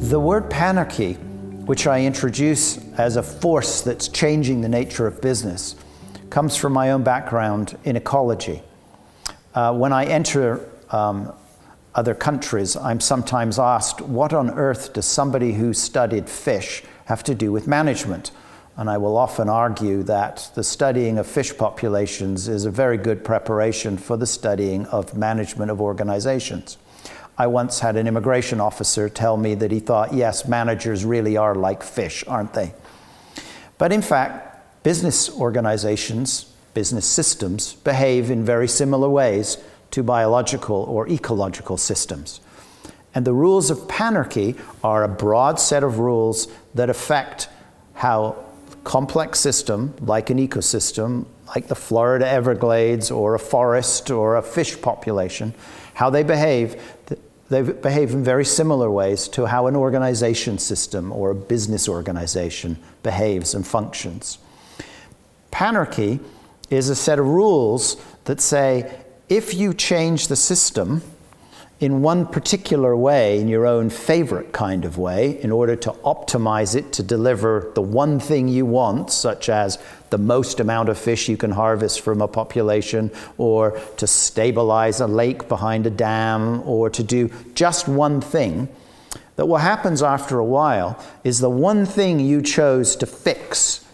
The word panarchy, which I introduce as a force that's changing the nature of business, comes from my own background in ecology. When I enter other countries, I'm sometimes asked, what on earth does somebody who studied fish have to do with management? And I will often argue that the studying of fish populations is a very good preparation for the studying of management of organizations. I once had an immigration officer tell me that he thought, yes, managers really are like fish, aren't they? But in fact, business organizations, business systems, behave in very similar ways to biological or ecological systems. And the rules of panarchy are a broad set of rules that affect how a complex system, like an ecosystem, like the Florida Everglades or a forest or a fish population, how they behave in very similar ways to how an organization system or a business organization behaves and functions. Panarchy is a set of rules that say, if you change the system in one particular way, in your own favorite kind of way, in order to optimize it to deliver the one thing you want, such as the most amount of fish you can harvest from a population, or to stabilize a lake behind a dam, or to do just one thing, that what happens after a while is the one thing you chose to fix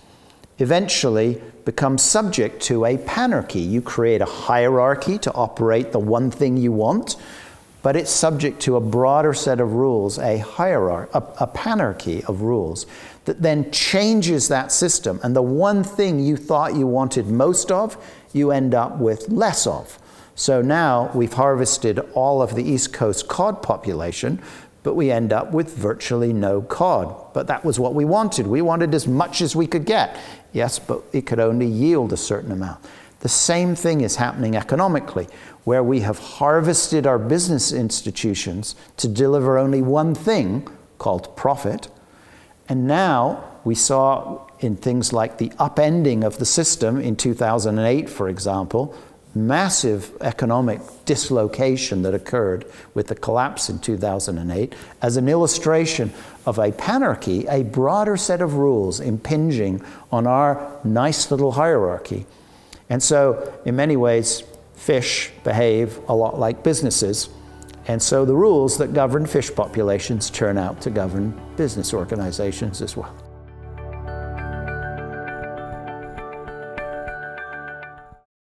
eventually becomes subject to a panarchy. You create a hierarchy to operate the one thing you want, but it's subject to a broader set of rules, a panarchy of rules that then changes that system. And the one thing you thought you wanted most of, you end up with less of. So now we've harvested all of the East Coast cod population, but we end up with virtually no cod. But that was what we wanted. We wanted as much as we could get. Yes, but it could only yield a certain amount. The same thing is happening economically, where we have harvested our business institutions to deliver only one thing called profit. And now we saw in things like the upending of the system in 2008, for example, massive economic dislocation that occurred with the collapse in 2008 as an illustration of a panarchy, a broader set of rules impinging on our nice little hierarchy. And so, in many ways, fish behave a lot like businesses, and so the rules that govern fish populations turn out to govern business organizations as well.